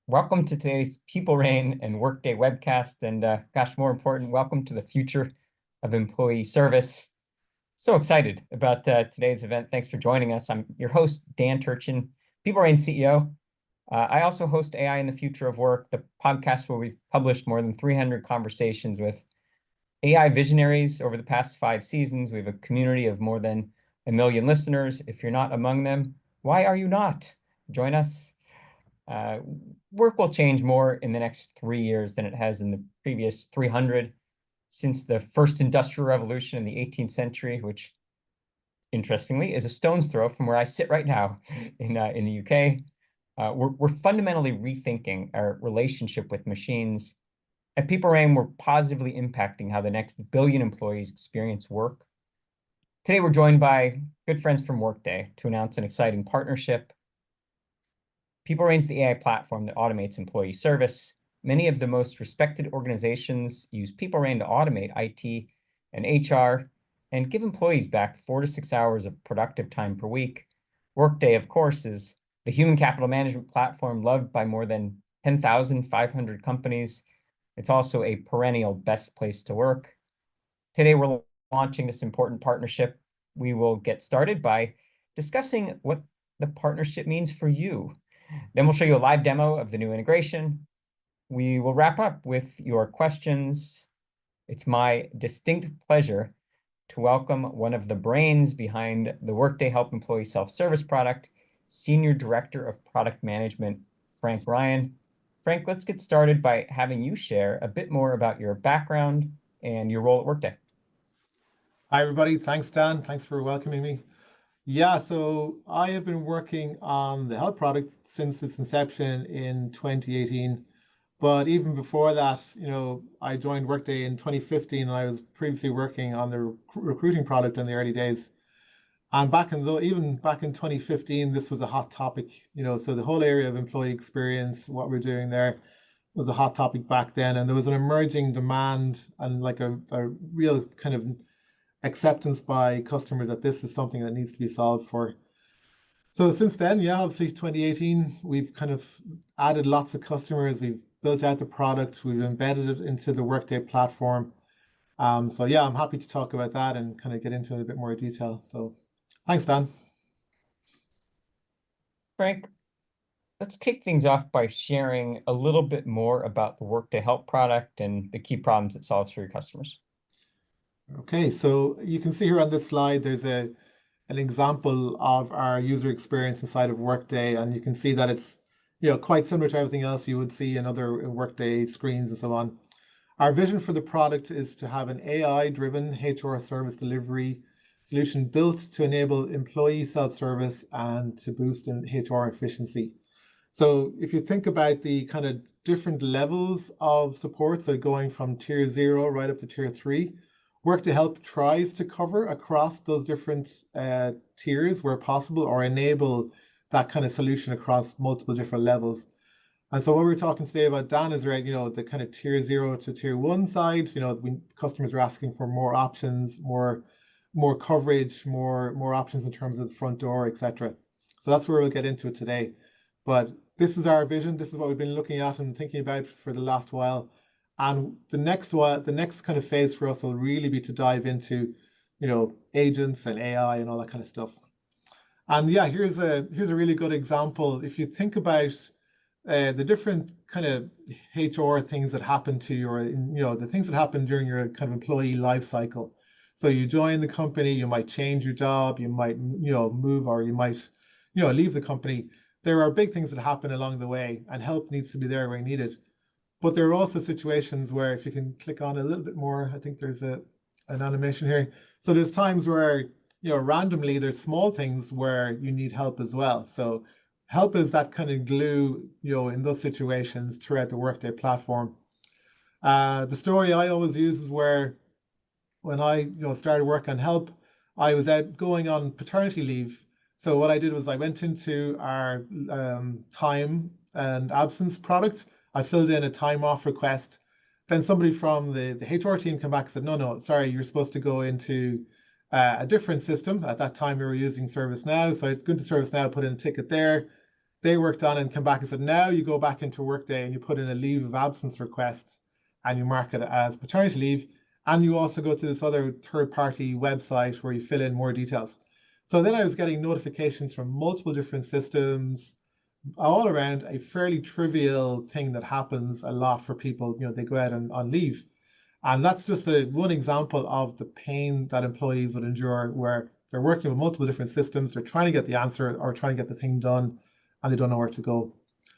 Welcome to today's PeopleReign and Workday webcast. And gosh, more important, welcome to the future of employee service. So excited about today's event. Thanks for joining us. I'm your host, Dan Turchin, PeopleReign CEO. I also host AI in the Future of Work, the podcast where we've published more than 300 conversations with AI visionaries over the past 5 seasons. We have a community of more than 1 million listeners. If you're not among them, why are you not? Join us. Uh, Work will change more in the next 3 years than it has in the previous 300 since the first industrial revolution in the 18th century, which interestingly is a stone's throw from where I sit right now in the UK. We're fundamentally rethinking our relationship with machines. At PeopleReign, we're positively impacting how the next billion employees experience work. Today, we're joined by good friends from Workday to announce an exciting partnership. PeopleReign's the AI platform that automates employee service. Many of the most respected organizations use PeopleReign to automate IT and HR and give employees back 4 to 6 hours of productive time per week. Workday, of course, is the human capital management platform loved by more than 10,500 companies. It's also a perennial best place to work. Today, we're launching this important partnership. We will get started by discussing what the partnership means for you. Then we'll show you a live demo of the new integration. We will wrap up with your questions. It's my distinct pleasure to welcome one of the brains behind the Workday Help Employee Self-Service product, Senior Director of Product Management, Frank Ryan. Frank, let's get started by having you share a bit more about your background and your role at Workday. Hi, everybody. Thanks, Dan. Thanks for welcoming me. Yeah, so I have been working on the Help product since its inception in 2018. But even before that, I joined Workday in 2015, and I was previously working on the recruiting product in the early days. And even back in 2015, this was a hot topic, so the whole area of employee experience, what we're doing there was a hot topic back then. And there was an emerging demand and like a real kind of acceptance by customers that this is something that needs to be solved for. So since then, yeah, obviously 2018, we've kind of added lots of customers. We've built out the product. We've embedded it into the Workday platform. So yeah, I'm happy to talk about that and kind of get into a bit more detail. So thanks, Dan. Frank, let's kick things off by sharing a little bit more about the Workday Help product and the key problems it solves for your customers. Okay, so you can see here on this slide, there's an example of our user experience inside of Workday, and you can see that it's quite similar to everything else you would see in other Workday screens and so on. Our vision for the product is to have an AI-driven HR service delivery solution built to enable employee self-service and to boost in HR efficiency. So if you think about the kind of different levels of support, so going from tier 0 right up to tier 3, Workday Help tries to cover across those different tiers where possible, or enable that kind of solution across multiple different levels. And so what we're talking today about, Dan, is right, the kind of tier 0 to tier 1 side. Customers are asking for more options, more coverage, more options in terms of the front door, etc. So that's where we'll get into it today. But this is our vision. This is what we've been looking at and thinking about for the last while. And the next kind of phase for us will really be to dive into, agents and AI and all that kind of stuff. And yeah, here's a really good example. If you think about the different kind of HR things that happen to your, the things that happen during your kind of employee life cycle. So you join the company, you might change your job, you might, move, or you might, leave the company. There are big things that happen along the way, and help needs to be there where needed. But there are also situations where, if you can click on a little bit more, I think there's an animation here. So there's times where, randomly there's small things where you need help as well. So help is that kind of glue, in those situations throughout the Workday platform. The story I always use is where when I, started work on help, I was out going on paternity leave. So what I did was I went into our time and absence product. I filled in a time off request. Then somebody from the HR team came back and said, no, sorry, you're supposed to go into a different system. At that time, we were using ServiceNow. So it's good to ServiceNow, put in a ticket there. they worked on it and came back and said, now you go back into Workday and you put in a leave of absence request and you mark it as paternity leave. And you also go to this other third-party website where you fill in more details. So then I was getting notifications from multiple different systems all around a fairly trivial thing that happens a lot for people. They go out on leave. And that's just one example of the pain that employees would endure where they're working with multiple different systems, they're trying to get the answer or trying to get the thing done, and they don't know where to go.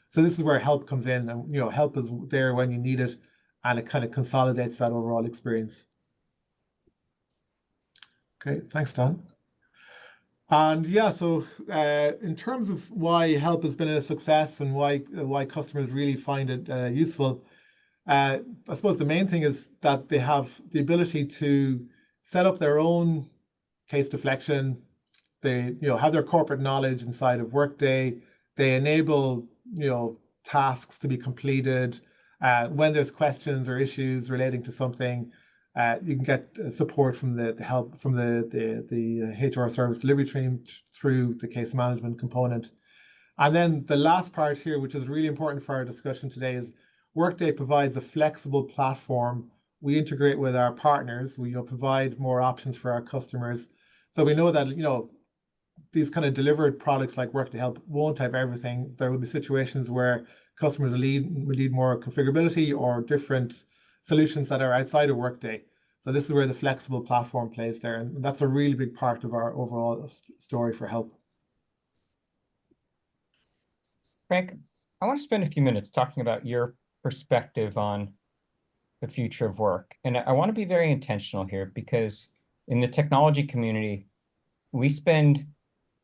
So this is where help comes in, and help is there when you need it, and it kind of consolidates that overall experience. Okay, thanks, Don. And yeah, so in terms of why help has been a success and why customers really find it useful, I suppose the main thing is that they have the ability to set up their own case deflection. They have their corporate knowledge inside of Workday. They enable tasks to be completed. When there's questions or issues relating to something, you can get support from the help from the HR service delivery team through the case management component. And then the last part here, which is really important for our discussion today, is Workday provides a flexible platform. We integrate with our partners. We provide more options for our customers. So we know that these kind of delivered products like Workday Help won't have everything. There will be situations where customers will need more configurability or different solutions that are outside of Workday. So this is where the flexible platform plays there. And that's a really big part of our overall story for help. Frank, I want to spend a few minutes talking about your perspective on the future of work. And I want to be very intentional here because in the technology community, we spend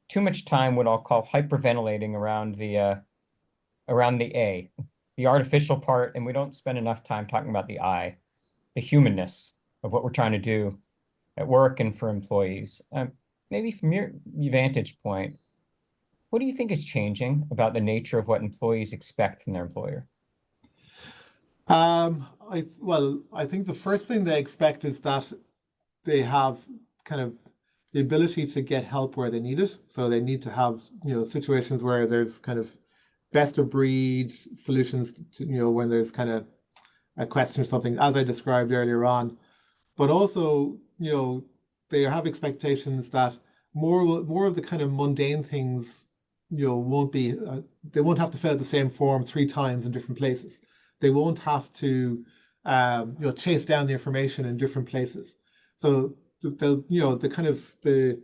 too much time what I'll call hyperventilating around the A, the artificial part, and we don't spend enough time talking about the I, the humanness of what we're trying to do at work and for employees. Maybe from your vantage point, what do you think is changing about the nature of what employees expect from their employer? I think the first thing they expect is that they have kind of the ability to get help where they need it. So they need to have, situations where there's kind of best of breed solutions to, when there's kind of a question or something, as I described earlier on. But also, they have expectations that more of the kind of mundane things, won't be, they won't have to fill out the same form 3 times in different places. They won't have to, chase down the information in different places. So the kind of the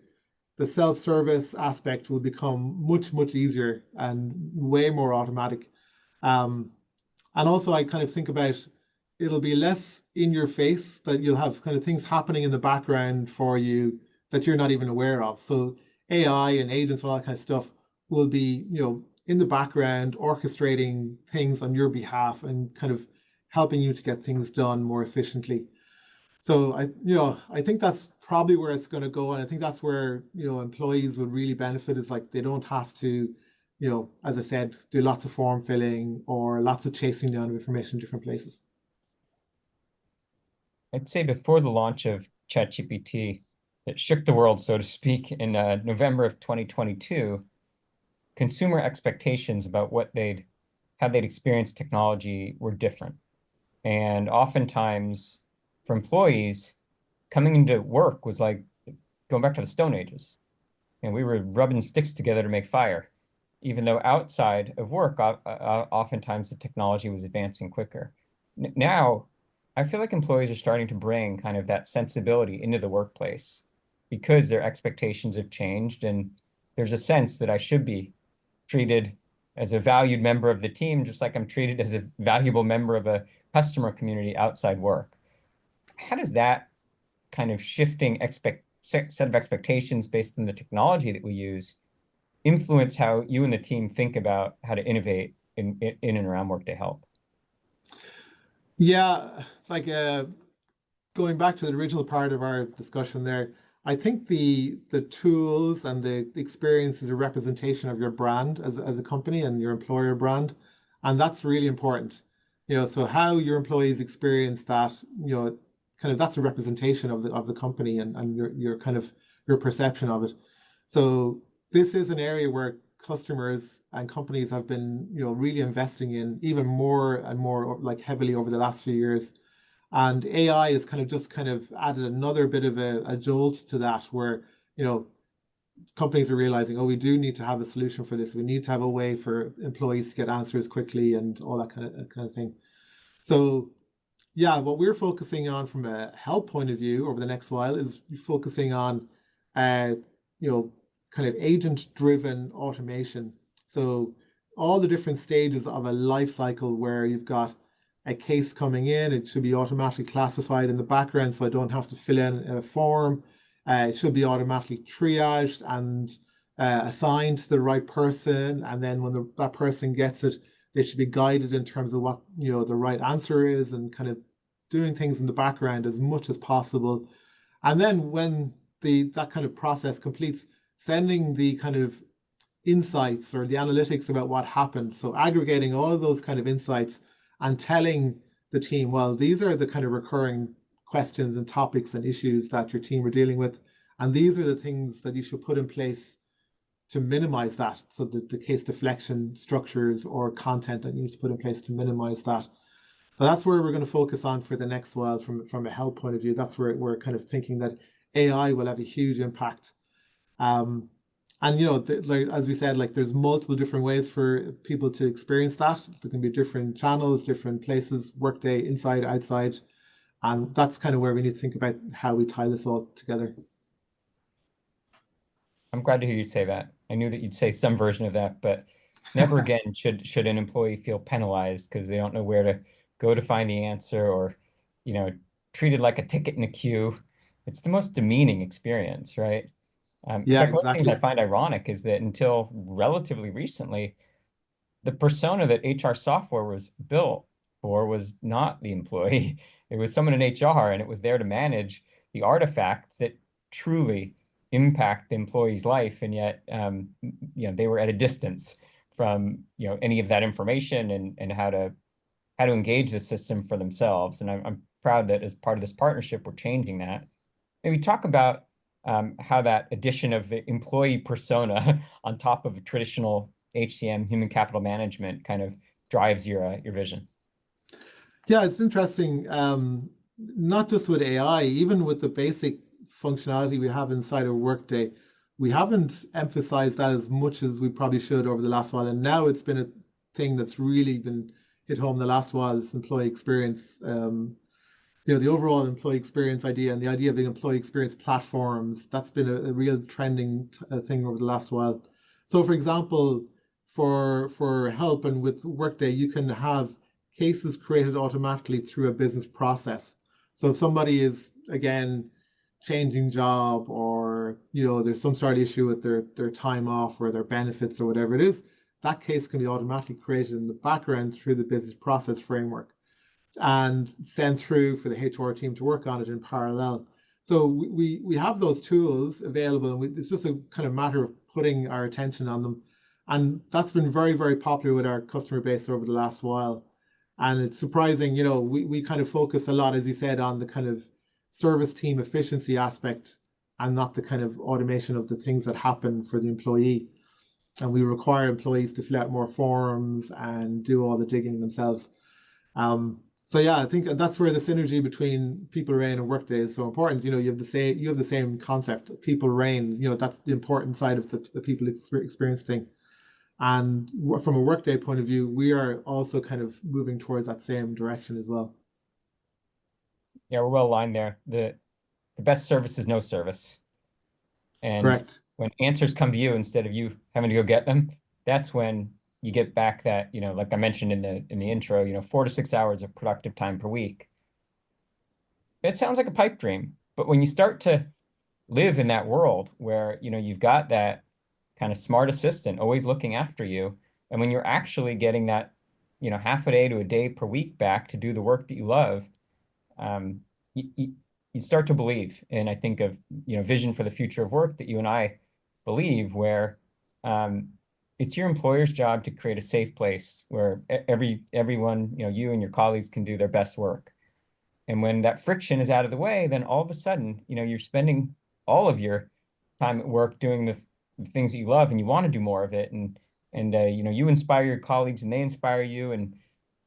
self-service aspect will become much, much easier and way more automatic. And also I kind of think about it'll be less in your face, that you'll have kind of things happening in the background for you that you're not even aware of. So AI and agents and all that kind of stuff will be, in the background orchestrating things on your behalf and kind of helping you to get things done more efficiently. So I think that's probably where it's going to go, and I think that's where employees would really benefit, is like they don't have to, as I said, do lots of form filling or lots of chasing down of information in different places. I'd say before the launch of ChatGPT, that shook the world, so to speak, in November of 2022, consumer expectations about how they'd experience technology were different. And oftentimes for employees, coming into work was like going back to the Stone Ages. And we were rubbing sticks together to make fire, even though outside of work, oftentimes the technology was advancing quicker. Now, I feel like employees are starting to bring kind of that sensibility into the workplace because their expectations have changed, and there's a sense that I should be treated as a valued member of the team, just like I'm treated as a valuable member of a customer community outside work. How does that kind of shifting set of expectations based on the technology that we use influence how you and the team think about how to innovate in and around Workday Help? Yeah, like going back to the original part of our discussion there, I think the tools and the experience is a representation of your brand as a company and your employer brand, and that's really important. So how your employees experience that, kind of that's a representation of the company and your kind of your perception of it. So this is an area where customers and companies have been, really investing in even more and more like heavily over the last few years. And AI has kind of added another bit of a jolt to that where, you know, companies are realizing, oh, we do need to have a solution for this. We need to have a way for employees to get answers quickly and all that kind of thing. So yeah, what we're focusing on from a help point of view over the next while is focusing on, uh, you know, kind of agent-driven automation. So all the different stages of a life cycle where you've got a case coming in, it should be automatically classified in the background, so I don't have to fill in a form. It should be automatically triaged and assigned to the right person, and then when that person gets it, they should be guided in terms of what the right answer is, and kind of doing things in the background as much as possible. And then when that kind of process completes, sending the kind of insights or the analytics about what happened. So aggregating all of those kind of insights and telling the team, well, these are the kind of recurring questions and topics and issues that your team are dealing with. And these are the things that you should put in place to minimize that. So the case deflection structures or content that you need to put in place to minimize that. So that's where we're going to focus on for the next while from a health point of view. That's where we're kind of thinking that AI will have a huge impact. And like as we said, like there's multiple different ways for people to experience that. There can be different channels, different places, Workday, inside, outside. And that's kind of where we need to think about how we tie this all together. I'm glad to hear you say that. I knew that you'd say some version of that, but never again should an employee feel penalized because they don't know where to go to find the answer, or, you know, treated like a ticket in a queue. It's the most demeaning experience, right? In Yeah, fact, one of the things I exactly. find ironic is that until relatively recently, the persona that HR software was built for was not the employee. It was someone in HR, and it was there to manage the artifacts that truly impact the employee's life. And yet, they were at a distance from, any of that information, and how to engage the system for themselves. And I'm proud that as part of this partnership, we're changing that. Maybe talk about how that addition of the employee persona on top of traditional HCM, human capital management, kind of drives your vision. Yeah, it's interesting. Not just with AI, even with the basic functionality we have inside of Workday, we haven't emphasized that as much as we probably should over the last while. And now it's been a thing that's really been hit home the last while, this employee experience. The overall employee experience idea and the idea of the employee experience platforms, that's been a real trending thing over the last while. So for example, for help and with Workday, you can have cases created automatically through a business process. So if somebody is, again, changing job, or there's some sort of issue with their time off or their benefits or whatever it is, that case can be automatically created in the background through the business process framework and sent through for the HR team to work on it in parallel. So we have those tools available, and it's just a kind of matter of putting our attention on them. And that's been very, very popular with our customer base over the last while. And it's surprising, we kind of focus a lot, as you said, on the kind of service team efficiency aspect and not the kind of automation of the things that happen for the employee. And we require employees to fill out more forms and do all the digging themselves. So yeah, I think that's where the synergy between PeopleReign and Workday is so important. You have the same concept, PeopleReign. That's the important side of the people experience thing. And from a Workday point of view, we are also kind of moving towards that same direction as well. Yeah, we're well aligned there. The best service is no service. And Correct. when answers come to you instead of you having to go get them, that's when you get back that, like I mentioned in the intro, 4 to 6 hours of productive time per week. It sounds like a pipe dream, but when you start to live in that world where, you've got that kind of smart assistant always looking after you, and when you're actually getting that, half a day to a day per week back to do the work that you love, um, you start to believe. And I think of, vision for the future of work that you and I believe, where um, it's your employer's job to create a safe place where everyone, you and your colleagues can do their best work. And when that friction is out of the way, then all of a sudden, you're spending all of your time at work doing the things that you love and you want to do more of it. And you know, you inspire your colleagues and they inspire you, and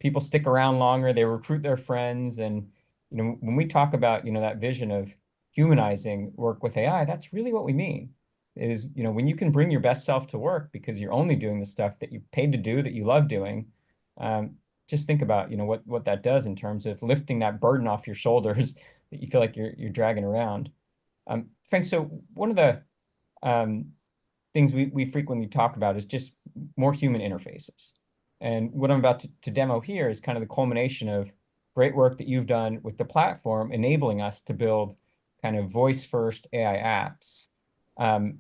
people stick around longer, they recruit their friends. And you know, when we talk about, you know, that vision of humanizing work with AI, that's really what we mean. Is, you know, when you can bring your best self to work because you're only doing the stuff that you paid to do, that you love doing. Just think about, you know, what that does in terms of lifting that burden off your shoulders that you feel like you're dragging around. Frank, so one of the um, things we frequently talk about is just more human interfaces. And what I'm about to demo here is kind of the culmination of great work that you've done with the platform, enabling us to build kind of voice-first AI apps. Um,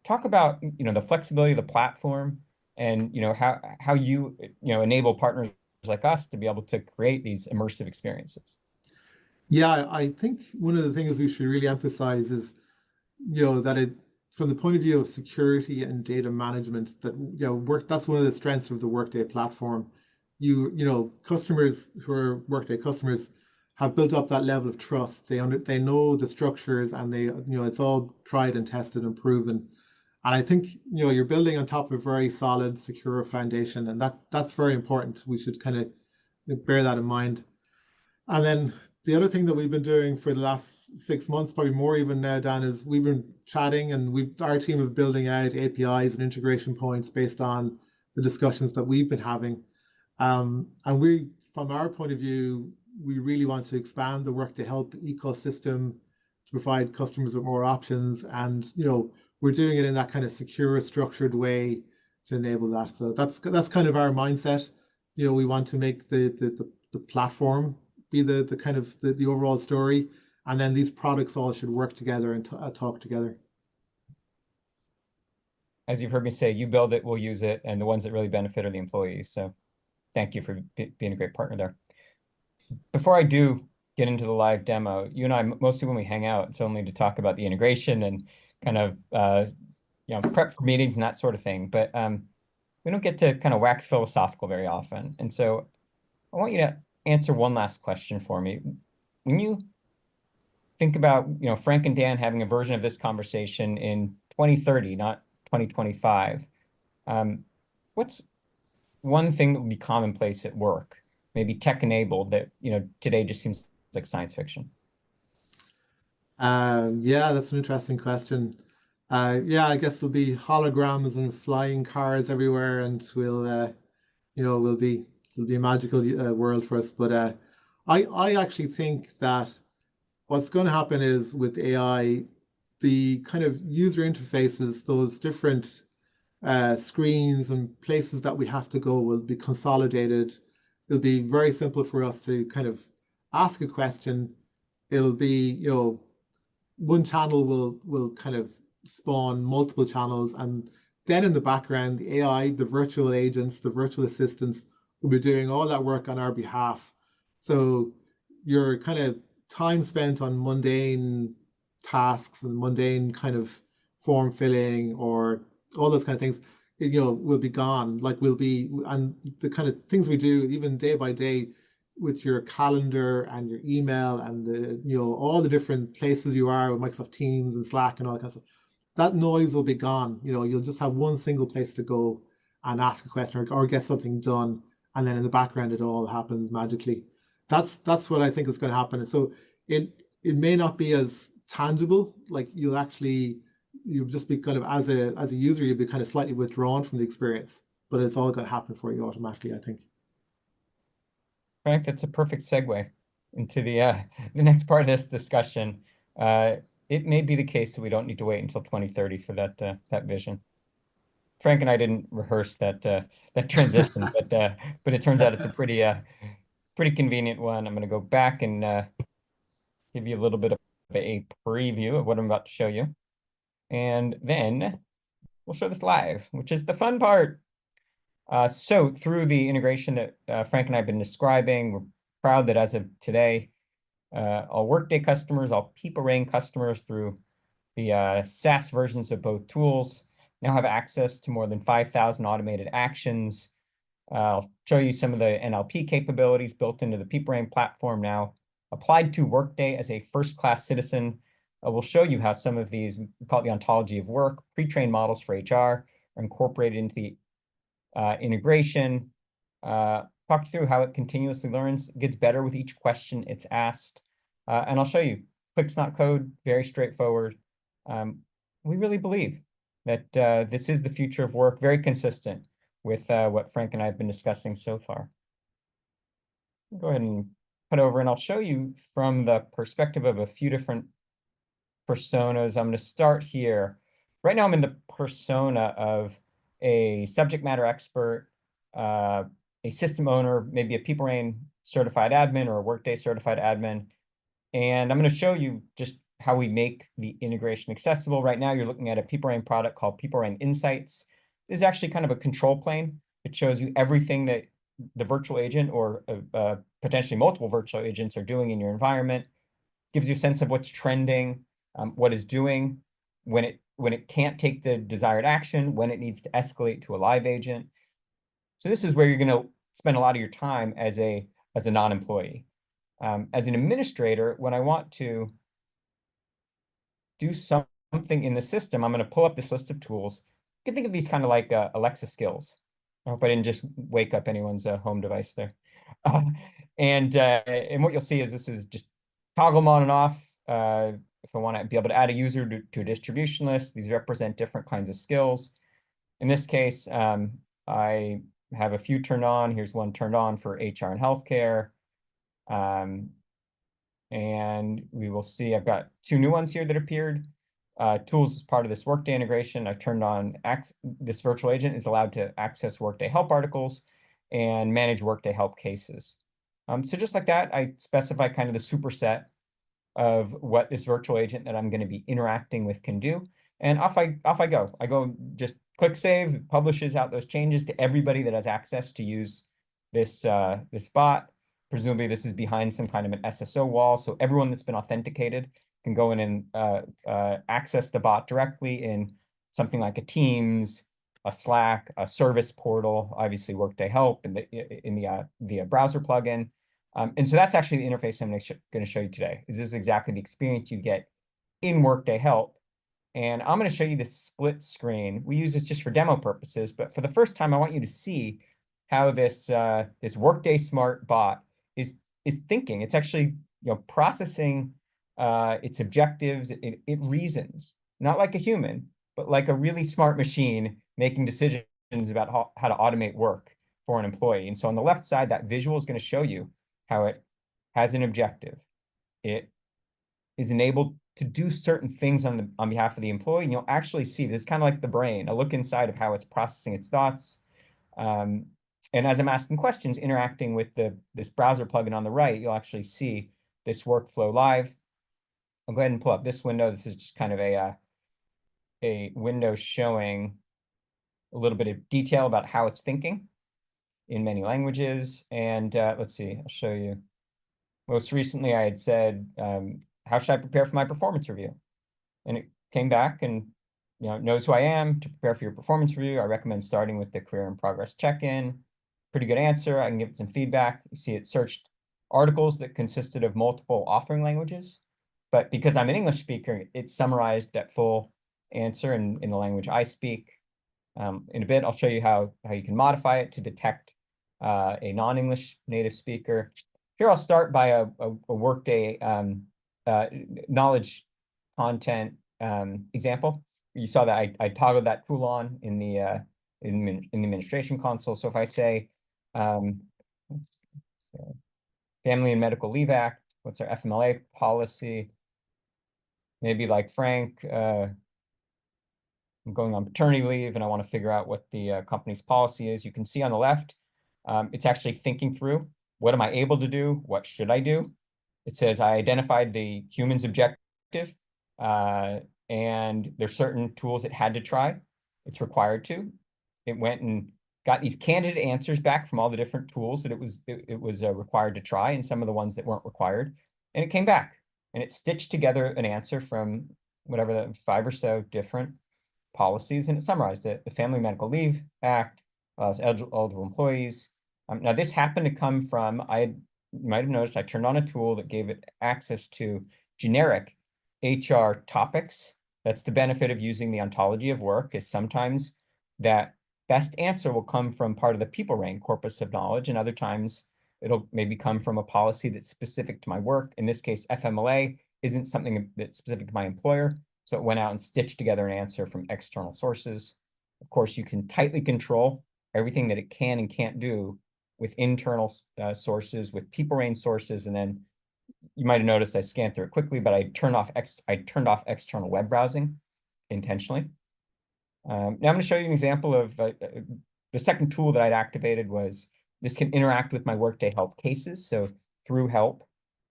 Talk about, you know, the flexibility of the platform, and you know how you know, enable partners like us to be able to create these immersive experiences. Yeah, I think one of the things we should really emphasize is, that it, from the point of view of security and data management, that, that's one of the strengths of the Workday platform. Customers who are Workday customers have built up that level of trust. They know the structures, and it's all tried and tested and proven. And I think, you're building on top of a very solid, secure foundation, and that's very important. We should kind of bear that in mind. And then the other thing that we've been doing for the last 6 months, probably more even now, Dan, is we've been chatting, and our team of building out APIs and integration points based on the discussions that we've been having. And from our point of view, we really want to expand the Work to Help ecosystem to provide customers with more options. And, we're doing it in that kind of secure, structured way to enable that. So that's kind of our mindset. We want to make the platform be the kind of the overall story, and then these products all should work together and talk together. As you've heard me say, you build it, we'll use it, and the ones that really benefit are the employees. So thank you for being a great partner there. Before I do get into the live demo, you and I, mostly when we hang out, it's only to talk about the integration and kind of you know, prep for meetings and that sort of thing. But we don't get to kind of wax philosophical very often. And so I want you to answer one last question for me. When you think about, you know, Frank and Dan having a version of this conversation in 2030, not 2025, what's one thing that would be commonplace at work, maybe tech enabled, that, you know, today just seems like science fiction? Yeah, that's an interesting question. Yeah, I guess there'll be holograms and flying cars everywhere, and we'll be it'll be a magical world for us. But I actually think that what's going to happen is, with AI, the kind of user interfaces, those different screens and places that we have to go, will be consolidated. It'll be very simple for us to kind of ask a question. It'll be, one channel will kind of spawn multiple channels, and then in the background, the AI, the virtual agents, the virtual assistants will be doing all that work on our behalf. So your kind of time spent on mundane tasks and mundane kind of form filling or all those kind of things, will be gone. Like, will be, and the kind of things we do even day by day with your calendar and your email and all the different places you are with Microsoft Teams and Slack and all that kind of stuff, that noise will be gone. You'll just have one single place to go and ask a question, or get something done, and then in the background it all happens magically. That's what I think is going to happen. And so it may not be as tangible. Like, you'll just be kind of, as a user, you'll be kind of slightly withdrawn from the experience, but it's all going to happen for you automatically, I think. Frank, that's a perfect segue into the next part of this discussion. It may be the case that we don't need to wait until 2030 for that vision. Frank and I didn't rehearse that transition, but it turns out it's a pretty convenient one. I'm going to go back and give you a little bit of a preview of what I'm about to show you, and then we'll show this live, which is the fun part. So through the integration that Frank and I have been describing, we're proud that as of today, all Workday customers, all PeopleReign customers through the SaaS versions of both tools now have access to more than 5,000 automated actions. I'll show you some of the NLP capabilities built into the PeopleReign platform now, applied to Workday as a first-class citizen we'll show you how some of these, we call it the ontology of work, pre-trained models for HR are incorporated into the integration, talk through how it continuously learns, gets better with each question it's asked. And I'll show you, clicks not code, very straightforward. We really believe that this is the future of work, very consistent with what Frank and I have been discussing so far. Go ahead and put over, and I'll show you from the perspective of a few different personas. I'm going to start here. Right now, I'm in the persona of a subject matter expert, a system owner, maybe a PeopleReign certified admin or a Workday certified admin. And I'm going to show you just how we make the integration accessible. Right now, you're looking at a PeopleReign product called PeopleReign Insights. This is actually kind of a control plane. It shows you everything that the virtual agent or potentially multiple virtual agents are doing in your environment. Gives you a sense of what's trending, what it's doing, when it can't take the desired action, when it needs to escalate to a live agent. So this is where you're going to spend a lot of your time as a non-employee. As an administrator, when I want to do something in the system, I'm going to pull up this list of tools. You can think of these kind of like Alexa skills. I hope I didn't just wake up anyone's home device there. And what you'll see is this is just toggle them on and off. If I want to be able to add a user to a distribution list, these represent different kinds of skills. In this case, I have a few turned on. Here's one turned on for HR and healthcare. And we will see I've got two new ones here that appeared. Tools as part of this Workday integration. I've turned on this virtual agent is allowed to access Workday help articles and manage Workday help cases. So just like that, I specify kind of the superset of what this virtual agent that I'm going to be interacting with can do. And off I go. I go just click save, it publishes out those changes to everybody that has access to use this bot. Presumably this is behind some kind of an SSO wall. So everyone that's been authenticated can go in and access the bot directly in something like a Teams, a Slack, a service portal, obviously Workday Help in the browser plugin. And so that's actually the interface I'm going to show you today. This is exactly the experience you get in Workday Help. And I'm going to show you this split screen. We use this just for demo purposes, but for the first time, I want you to see how this Workday Smart bot is thinking. It's actually processing its objectives. It reasons, not like a human, but like a really smart machine making decisions about how to automate work for an employee. And so on the left side, that visual is going to show you how it has an objective. It is enabled to do certain things on behalf of the employee. And you'll actually see this is kind of like the brain, a look inside of how it's processing its thoughts. And as I'm asking questions, interacting with this browser plugin on the right, you'll actually see this workflow live. I'll go ahead and pull up this window. This is just kind of a window showing a little bit of detail about how it's thinking in many languages. And let's see, I'll show you. Most recently, I had said, how should I prepare for my performance review? And it came back and knows who I am. To prepare for your performance review, I recommend starting with the career and progress check-in. Pretty good answer. I can give it some feedback. You see it searched articles that consisted of multiple authoring languages. But because I'm an English speaker, it summarized that full answer in the language I speak. In a bit, I'll show you how you can modify it to detect a non-English native speaker. Here, I'll start by a Workday knowledge content example. You saw that I toggled that tool on in the administration console. So if I say Family and Medical Leave Act, what's our FMLA policy? Maybe like Frank, I'm going on paternity leave and I want to figure out what the company's policy is. You can see on the left, it's actually thinking through, what am I able to do? What should I do? It says I identified the human's objective, and there's certain tools it had to try. It's required to. It went and got these candidate answers back from all the different tools that it was required to try, and some of the ones that weren't required. And it came back and it stitched together an answer from whatever the 5 or so different policies, and it summarized it. The Family Medical Leave Act allows eligible employees. Now, this happened to come from, you might have noticed I turned on a tool that gave it access to generic HR topics. That's the benefit of using the ontology of work, is sometimes that best answer will come from part of the PeopleReign corpus of knowledge, and other times it'll maybe come from a policy that's specific to my work. In this case, FMLA isn't something that's specific to my employer, so it went out and stitched together an answer from external sources. Of course, you can tightly control everything that it can and can't do with internal sources, with PeopleReign sources, and then you might have noticed I scanned through it quickly, but I turned off external web browsing intentionally. Now I'm going to show you an example of the second tool that I'd activated was this can interact with my Workday help cases. So through help,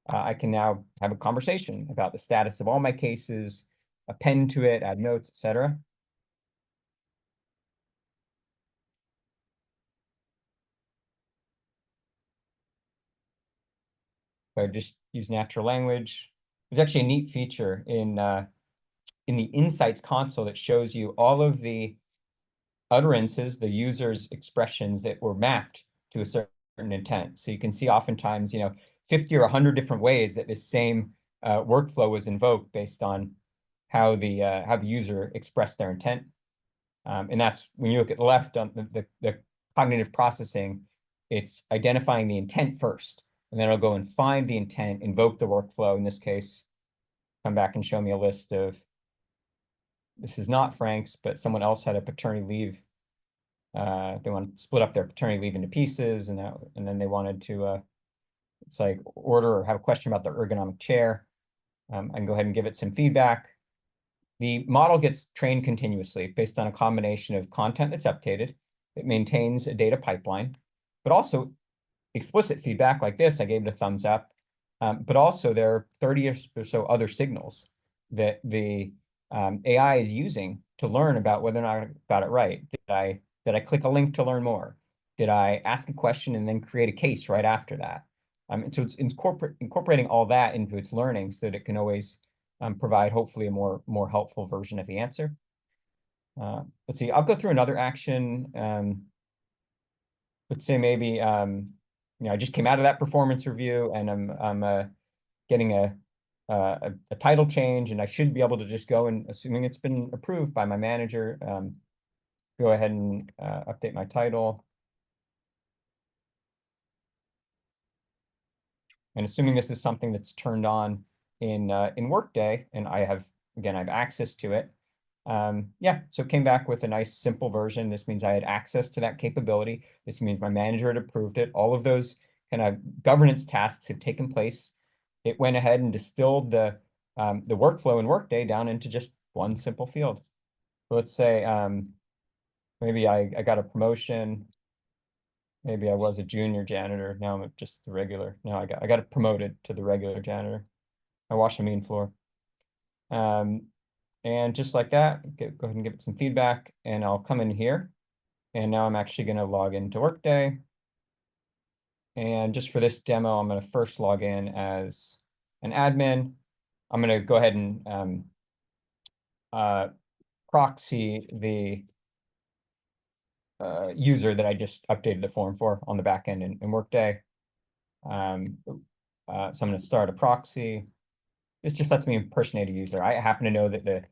I can now have a conversation about the status of all my cases, append to it, add notes, etc. So I just use natural language. There's actually a neat feature in the Insights console that shows you all of the utterances, the user's expressions that were mapped to a certain intent. So you can see oftentimes, 50 or 100 different ways that this same workflow was invoked based on how the user expressed their intent. And that's when you look at the left on the cognitive processing, it's identifying the intent first, and then it'll go and find the intent, invoke the workflow. In this case, come back and show me a list of, this is not Frank's, but someone else had a paternity leave. They want to split up their paternity leave into pieces, and then they wanted to, it's like order or have a question about their ergonomic chair. I can go ahead and give it some feedback. The model gets trained continuously based on a combination of content that's updated. It maintains a data pipeline, but also explicit feedback like this. I gave it a thumbs up, but also there are 30 or so other signals that the AI is using to learn about whether or not I got it right. Did I click a link to learn more? Did I ask a question and then create a case right after that? So it's incorporating all that into its learning so that it can always provide hopefully a more helpful version of the answer. Let's see, I'll go through another action. Let's say maybe I just came out of that performance review and I'm getting a title change, and I should be able to just go and, assuming it's been approved by my manager, go ahead and update my title. And assuming this is something that's turned on in Workday, and I have access to it. Yeah, so it came back with a nice simple version. This means I had access to that capability. This means my manager had approved it. All of those kind of governance tasks have taken place. It went ahead and distilled the workflow in Workday down into just one simple field. So let's say maybe I got a promotion. Maybe I was a junior janitor. Now I'm just the regular. Now I got promoted to the regular janitor. I wash the main floor. And just like that, go ahead and give it some feedback, and I'll come in here. And now I'm actually going to log into Workday. And just for this demo, I'm going to first log in as an admin. I'm going to go ahead and proxy the user that I just updated the form for on the back end in Workday. So I'm going to start a proxy. This just lets me impersonate a user. I happen to know that the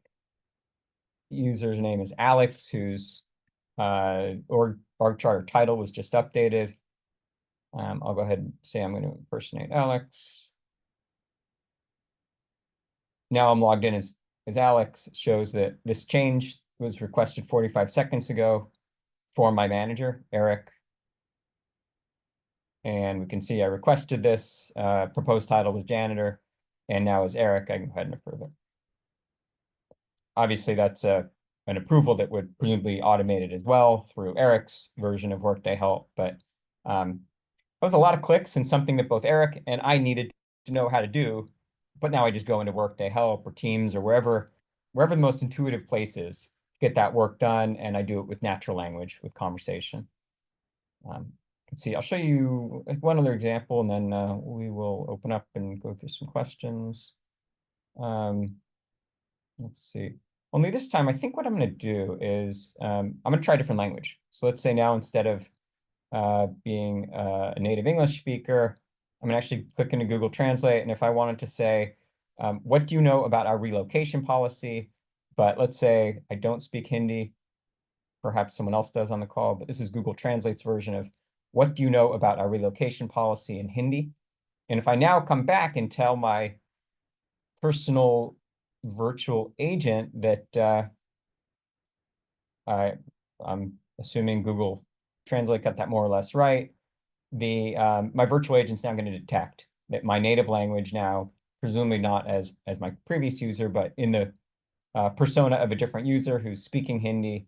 user's name is Alex, whose org chart title was just updated. I'll go ahead and say I'm going to impersonate Alex. Now I'm logged in as Alex. It shows that this change was requested 45 seconds ago for my manager, Eric. And we can see I requested this. Proposed title was janitor, and now as Eric, I can go ahead and approve it. Obviously, that's an approval that would presumably automate it as well through Eric's version of Workday Help. But that was a lot of clicks and something that both Eric and I needed to know how to do. But now I just go into Workday Help or Teams or wherever the most intuitive place is to get that work done, and I do it with natural language, with conversation. Let's see, I'll show you one other example, and then we will open up and go through some questions. Let's see. Only this time, I think what I'm going to do is I'm going to try a different language. So let's say now, instead of being a native English speaker, I'm going to actually click into Google Translate. And if I wanted to say, What do you know about our relocation policy? But let's say I don't speak Hindi. Perhaps someone else does on the call, but this is Google Translate's version of what do you know about our relocation policy in Hindi? And if I now come back and tell my personal virtual agent that I'm assuming Google Translate got that more or less right, my virtual agent's now going to detect that my native language now, presumably not as my previous user, but in the persona of a different user who's speaking Hindi,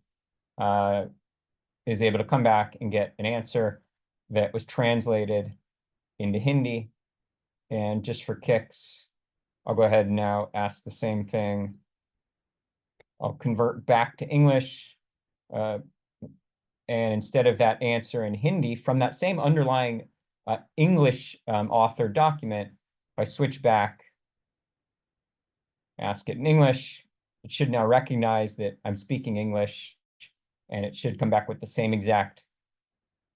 is able to come back and get an answer that was translated into Hindi. And just for kicks, I'll go ahead and now ask the same thing. I'll convert back to English. And instead of that answer in Hindi, from that same underlying English author document, if I switch back, ask it in English, it should now recognize that I'm speaking English, and it should come back with the same exact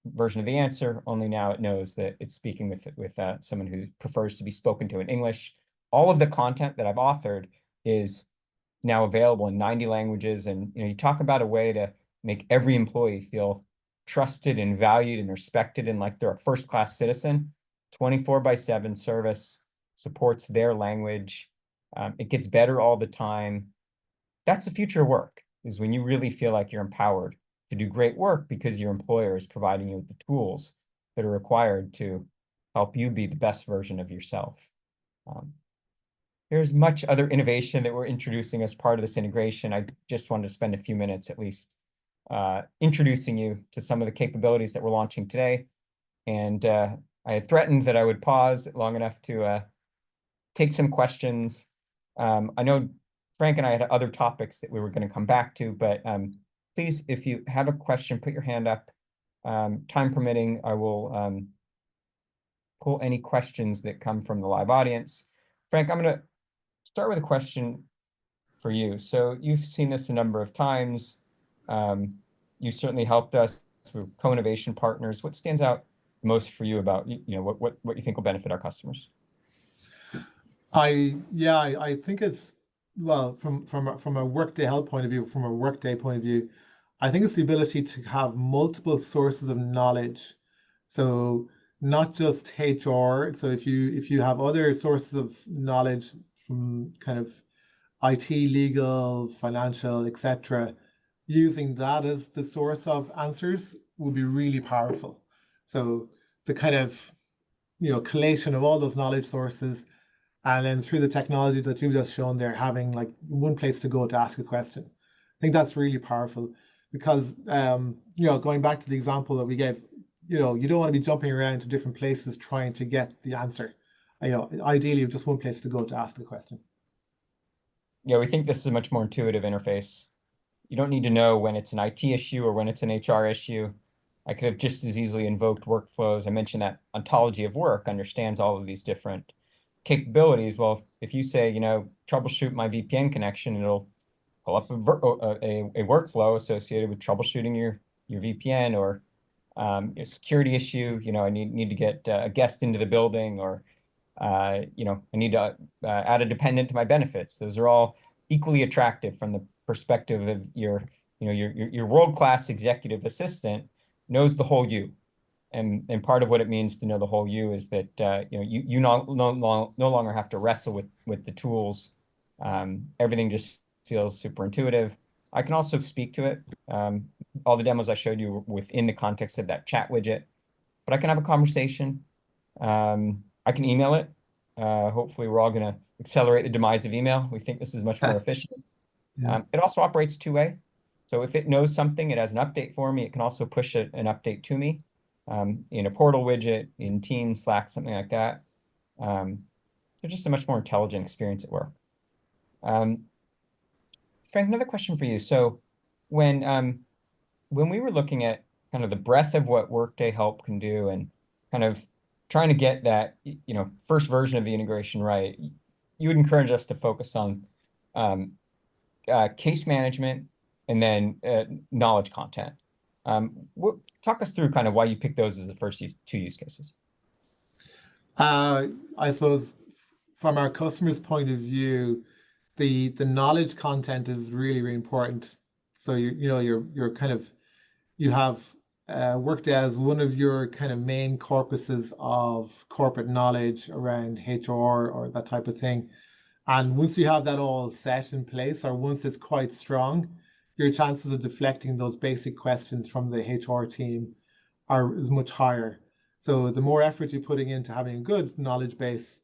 version of the answer, only now it knows that it's speaking with someone who prefers to be spoken to in English. All of the content that I've authored is now available in 90 languages. And you talk about a way to make every employee feel trusted and valued and respected and like they're a first-class citizen. 24/7 service supports their language. It gets better all the time. That's the future of work, is when you really feel like you're empowered to do great work because your employer is providing you with the tools that are required to help you be the best version of yourself. There's much other innovation that we're introducing as part of this integration. I just wanted to spend a few minutes at least introducing you to some of the capabilities that we're launching today. And I had threatened that I would pause long enough to take some questions. I know Frank and I had other topics that we were going to come back to, but please, if you have a question, put your hand up. Time permitting, I will pull any questions that come from the live audience. Frank, I'm going to start with a question for you. So you've seen this a number of times. You certainly helped us with co-innovation partners. What stands out most for you about what you think will benefit our customers? I think it's, well, from a Workday help point of view, from a Workday point of view, I think it's the ability to have multiple sources of knowledge. So not just HR. So if you have other sources of knowledge from kind of IT, legal, financial, etc., using that as the source of answers would be really powerful. So the kind of collation of all those knowledge sources, and then through the technology that you've just shown there, having like one place to go to ask a question. I think that's really powerful because going back to the example that we gave, you don't want to be jumping around to different places trying to get the answer. Ideally, you have just one place to go to ask the question. Yeah, we think this is a much more intuitive interface. You don't need to know when it's an IT issue or when it's an HR issue. I could have just as easily invoked workflows. I mentioned that ontology of work understands all of these different capabilities. Well, if you say, troubleshoot my VPN connection, it'll pull up a workflow associated with troubleshooting your VPN or a security issue. I need to get a guest into the building, or I need to add a dependent to my benefits. Those are all equally attractive from the perspective of your world-class executive assistant knows the whole you. And part of what it means to know the whole you is that you no longer have to wrestle with the tools. Everything just feels super intuitive. I can also speak to it. All the demos I showed you were within the context of that chat widget, but I can have a conversation. I can email it. Hopefully, we're all going to accelerate the demise of email. We think this is much more efficient. Yeah. It also operates two-way. So if it knows something, it has an update for me. It can also push an update to me in a portal widget, in Teams, Slack, something like that. So just a much more intelligent experience at work. Frank, another question for you. So when we were looking at kind of the breadth of what Workday Help can do and kind of trying to get that, first version of the integration right, you would encourage us to focus on case management and then knowledge content. Talk us through kind of why you picked those as the first two use cases. I suppose from our customer's point of view, the knowledge content is really, really important. So you're kind of you have Workday as one of your kind of main corpuses of corporate knowledge around HR or that type of thing. And once you have that all set in place, or once it's quite strong, your chances of deflecting those basic questions from the HR team is much higher. So the more effort you're putting into having a good knowledge base,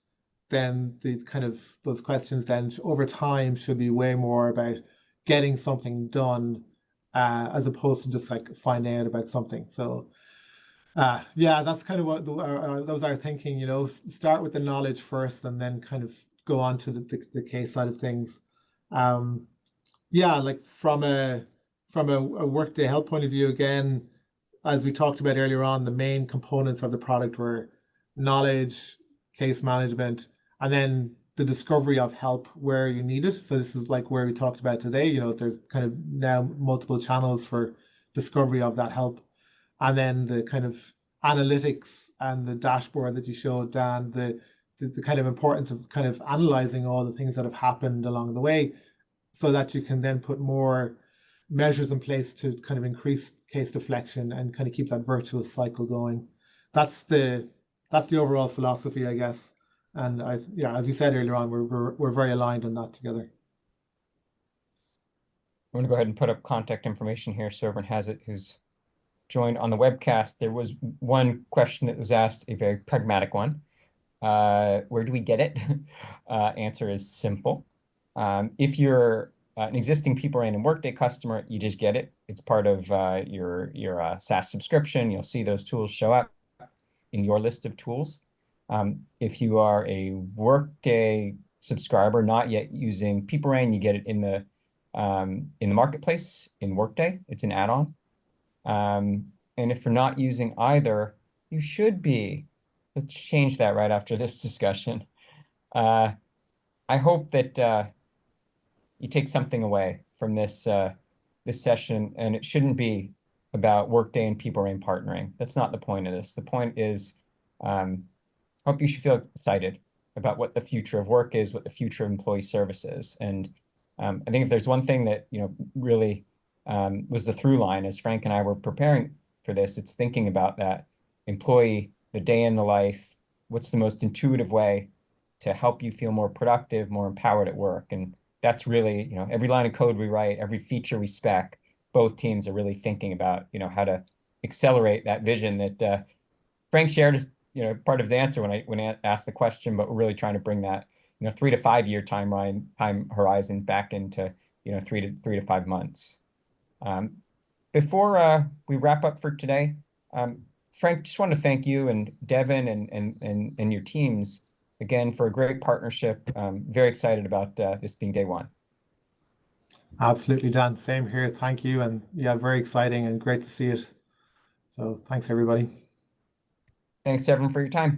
then the kind of those questions then over time should be way more about getting something done, as opposed to just like finding out about something. So yeah, that's kind of what that was our thinking, start with the knowledge first and then kind of go on to the case side of things. Um, yeah, like from a workday help point of view, again, as we talked about earlier on, the main components of the product were knowledge, case management, and then the discovery of help where you need it. So this is like where we talked about today. There's kind of now multiple channels for discovery of that help. And then the kind of analytics and the dashboard that you showed, Dan, the kind of importance of kind of analyzing all the things that have happened along the way so that you can then put more measures in place to kind of increase case deflection and kind of keep that virtuous cycle going. That's the overall philosophy, I guess. And yeah, as you said earlier on, we're very aligned on that together. I'm going to go ahead and put up contact information here so everyone has it who's joined on the webcast. There was one question that was asked, a very pragmatic one. Where do we get it? Answer is simple. If you're an existing PeopleReign and Workday customer, you just get it. It's part of your SaaS subscription. You'll see those tools show up in your list of tools. If you are a Workday subscriber, not yet using PeopleReign, you get it in the marketplace in Workday. It's an add-on. And if you're not using either, you should be. Let's change that right after this discussion. I hope that you take something away from this session, and it shouldn't be about Workday and PeopleReign partnering. That's not the point of this. The point is, hope you should feel excited about what the future of work is, what the future of employee service is. And I think if there's one thing that really was the through line as Frank and I were preparing for this, it's thinking about that employee, the day in the life, what's the most intuitive way to help you feel more productive, more empowered at work. And that's really, every line of code we write, every feature we spec, both teams are really thinking about, how to accelerate that vision that Frank shared as, part of his answer when I asked the question, but we're really trying to bring that, 3 to 5 year time horizon back into, 3 to 5 months. Before we wrap up for today, Frank, just wanted to thank you and Devin and your teams again for a great partnership. Very excited about this being day one. Absolutely, Dan. Same here. Thank you. And yeah, very exciting and great to see it. So thanks, everybody. Thanks everyone for your time.